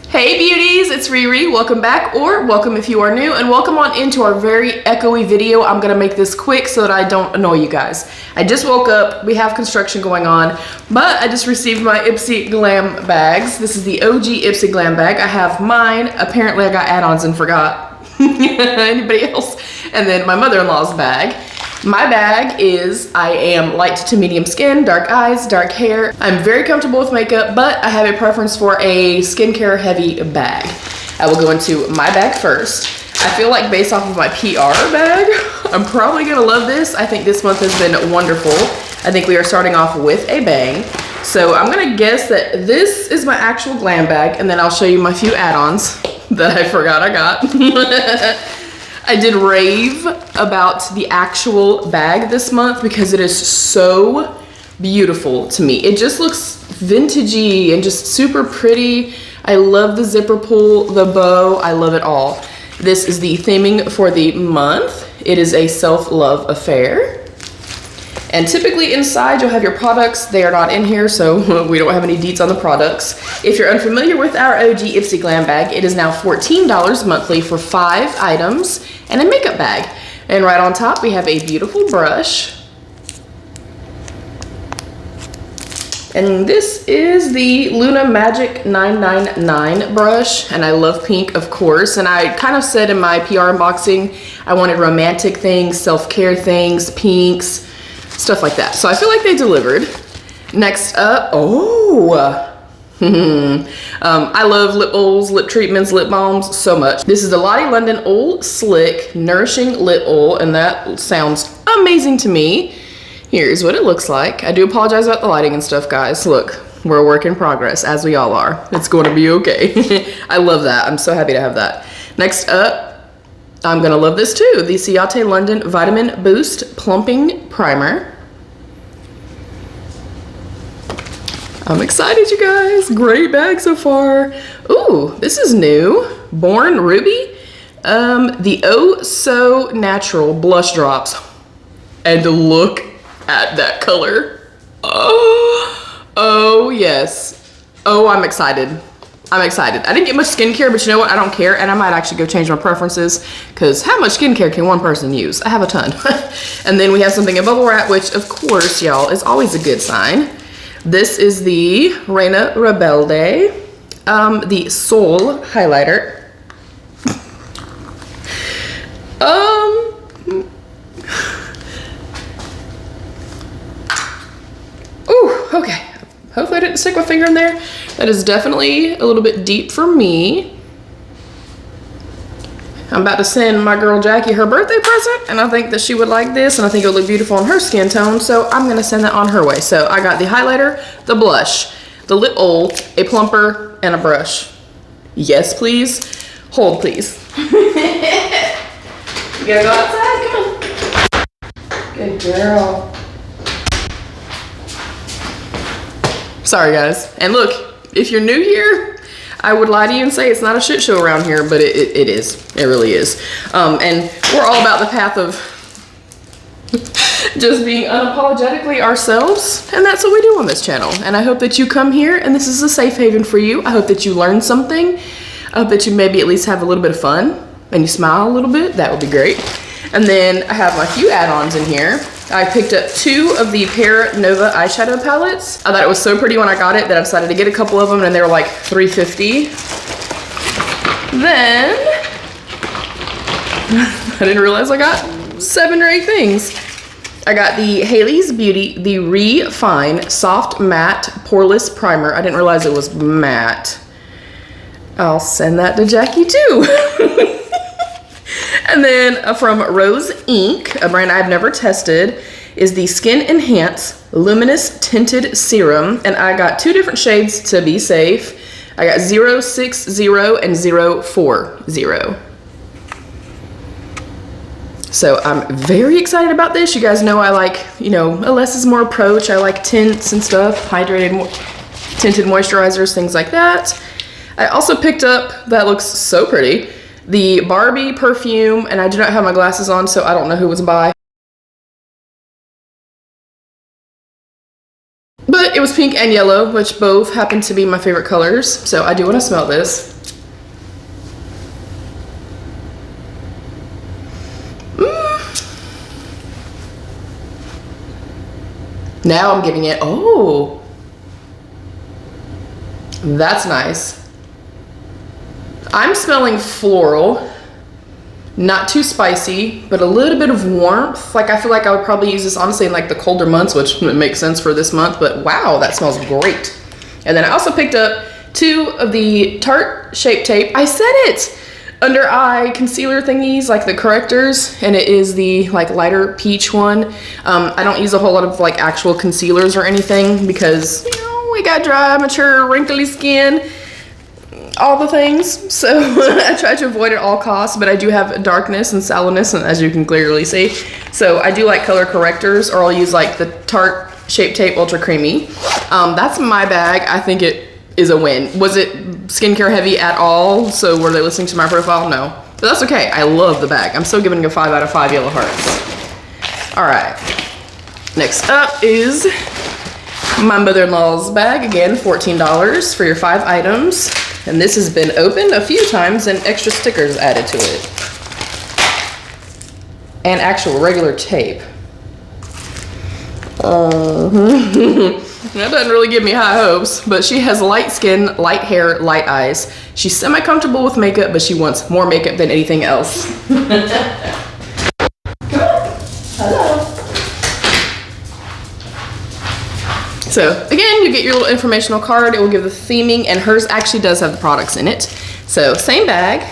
Hey beauties, it's Riri. Welcome back, or welcome if you are new, and welcome on into our very echoey video. I'm gonna make this quick so that I don't annoy you guys. I just woke up, we have construction going on, but I just received my Ipsy glam bags. This is the OG Ipsy glam bag. I have mine. Apparently I got add-ons and forgot. Anybody else? And then my mother-in-law's bag. My bag is, I am light to medium skin, dark eyes, dark hair. I'm very comfortable with makeup, but I have a preference for a skincare heavy bag. I will go into my bag first. I feel like based off of my PR bag, I'm probably gonna love this. I think this month has been wonderful. I think we are starting off with a bang. So I'm gonna guess that this is my actual glam bag, and then I'll show you my few add-ons that I forgot I got. I did rave about the actual bag this month because it is so beautiful to me. It just looks vintagey and just super pretty. I love the zipper pull, the bow, I love it all. This is the theming for the month. It is a self-love affair. And typically inside you'll have your products. They are not in here, so we don't have any deets on the products. If you're unfamiliar with our OG Ipsy glam bag, it is now $14 monthly for 5 items and a makeup bag. And right on top we have a beautiful brush. And this is the Luna Magic 999 brush, and I love pink, of course. And I kind of said in my PR unboxing I wanted romantic things, self-care things, pinks, stuff like that. So I feel like they delivered. Next up, I love lip oils, lip treatments, lip balms so much. This is the Lottie London Old Slick Nourishing Lip Oil, and that sounds amazing to me. Here's what it looks like. I do apologize about the lighting and stuff, guys. Look, we're a work in progress, as we all are. It's going to be okay. I love that. I'm so happy to have that. Next up, I'm gonna love this too. The Ciate London Vitamin Boost Plumping Primer. I'm excited, you guys. Great bag so far. Ooh, this is new. Born Ruby. The Oh So Natural Blush Drops. And look at that color. Oh yes. Oh, I'm excited. I'm excited. I didn't get much skincare, but you know what? I don't care, and I might actually go change my preferences, because how much skincare can one person use? I have a ton. And then we have something in bubble wrap, which of course, y'all, is always a good sign. This is the Reina Rebelde, the Soul Highlighter. Ooh, okay. Hopefully I didn't stick my finger in there. That is definitely a little bit deep for me. I'm about to send my girl Jackie her birthday present, and I think that she would like this, and I think it would look beautiful on her skin tone, so I'm gonna send that on her way. So I got the highlighter, the blush, the lip oil, a plumper, and a brush. Yes, please. Hold, please. You gotta go outside, come on. Good girl. Sorry guys, and look, if you're new here, I would lie to you and say it's not a shit show around here, but it is, it really is. And we're all about the path of just being unapologetically ourselves, and that's what we do on this channel. And I hope that you come here and this is a safe haven for you. I hope that you learn something. I hope that you maybe at least have a little bit of fun and you smile a little bit. That would be great. And then I have my few add-ons in here. I picked up 2 of the Para Nova eyeshadow palettes. I thought it was so pretty when I got it that I decided to get a couple of them, and they were like $3.50. Then, I didn't realize I got 7 or 8 things. I got the Hailey's Beauty, the Refine Soft Matte Poreless Primer. I didn't realize it was matte. I'll send that to Jackie too. And then from Rose Inc., a brand I've never tested, is the Skin Enhance Luminous Tinted Serum. And I got 2 different shades to be safe. I got 060 and 040. So I'm very excited about this. You guys know I like, you know, a less is more approach. I like tints and stuff, hydrated, tinted moisturizers, things like that. I also picked up, that looks so pretty, the Barbie perfume, and I do not have my glasses on, so I don't know who was by. But it was pink and yellow, which both happen to be my favorite colors, so I do want to smell this. Now I'm getting it. Oh, that's nice. I'm smelling floral. Not too spicy, but a little bit of warmth. Like, I feel like I would probably use this honestly in like the colder months, which makes sense for this month, but wow, that smells great. And then I also picked up 2 of the Tarte Shape Tape. I said it! Under eye concealer thingies, like the correctors, and it is the like lighter peach one. I don't use a whole lot of like actual concealers or anything because, you know, we got dry, mature, wrinkly skin. All the things, so I try to avoid at all costs, but I do have darkness and sallowness, and as you can clearly see, so I do like color correctors, or I'll use like the Tarte Shape Tape Ultra Creamy. That's my bag. I think it is a win. Was it skincare heavy at all? So were they listening to my profile? No, but that's okay. I love the bag. I'm still giving it a 5 out of 5 yellow hearts. All right, next up is my mother-in-law's bag. Again, $14 for your 5 items. And this has been opened a few times and extra stickers added to it. And actual regular tape. That doesn't really give me high hopes, but she has light skin, light hair, light eyes. She's semi-comfortable with makeup, but she wants more makeup than anything else. Hello. So again, you get your little informational card. It will give the theming, and hers actually does have the products in it. So same bag.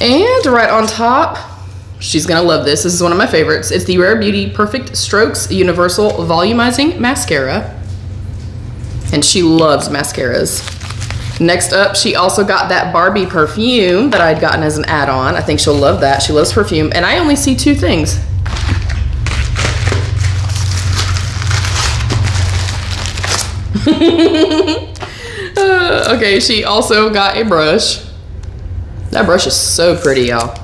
And right on top, she's gonna love this. This is one of my favorites. It's the Rare Beauty Perfect Strokes Universal Volumizing Mascara. And she loves mascaras. Next up, she also got that Barbie perfume that I'd gotten as an add-on. I think she'll love that. She loves perfume. And I only see 2 things. Okay, she also got a brush. That brush is so pretty, y'all.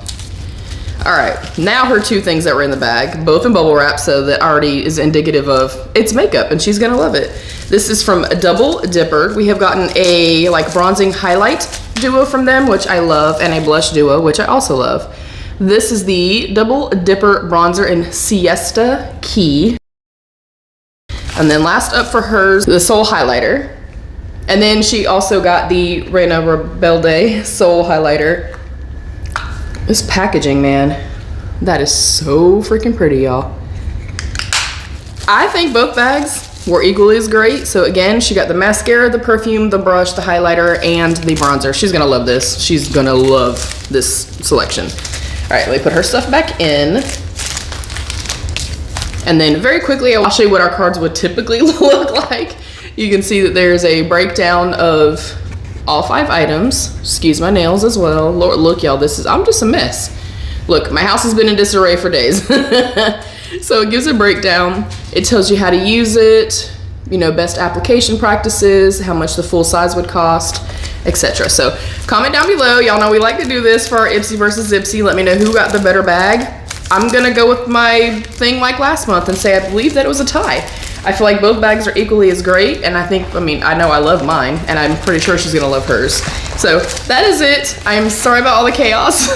All right, now her 2 things that were in the bag, both in bubble wrap, so that already is indicative of it's makeup, and she's gonna love it. This is from Double Dipper. We have gotten a like bronzing highlight duo from them, which I love, and a blush duo, which I also love. This is the Double Dipper Bronzer in Siesta Key. And then last up for hers, the Soul Highlighter. And then she also got the Reina Rebelde Soul Highlighter. This packaging, man, that is so freaking pretty, y'all. I think both bags were equally as great. So again, she got the mascara, the perfume, the brush, the highlighter, and the bronzer. She's gonna love this. She's gonna love this selection. All right, let me put her stuff back in. And then very quickly, I'll show you what our cards would typically look like. You can see that there's a breakdown of all 5 items. Excuse my nails as well. Lord, look, y'all, I'm just a mess. Look, my house has been in disarray for days. So it gives a breakdown. It tells you how to use it, you know, best application practices, how much the full size would cost, etc. So comment down below. Y'all know we like to do this for our Ipsy versus Ipsy. Let me know who got the better bag. I'm gonna go with my thing like last month and say I believe that it was a tie. I feel like both bags are equally as great, and I know I love mine, and I'm pretty sure she's gonna love hers. So that is it. I'm sorry about all the chaos.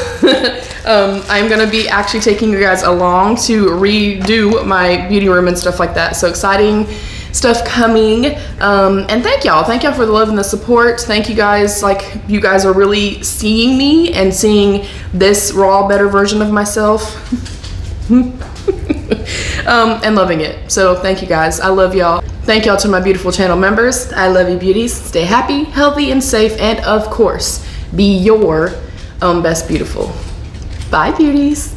I'm gonna be actually taking you guys along to redo my beauty room and stuff like that. So exciting stuff coming. And thank y'all for the love and the support. Thank you guys. Like, you guys are really seeing me and seeing this raw, better version of myself. And loving it. So thank you guys. I love y'all. Thank y'all to my beautiful channel members. I love you, beauties. Stay happy, healthy, and safe. And of course, be your own best beautiful. Bye, beauties.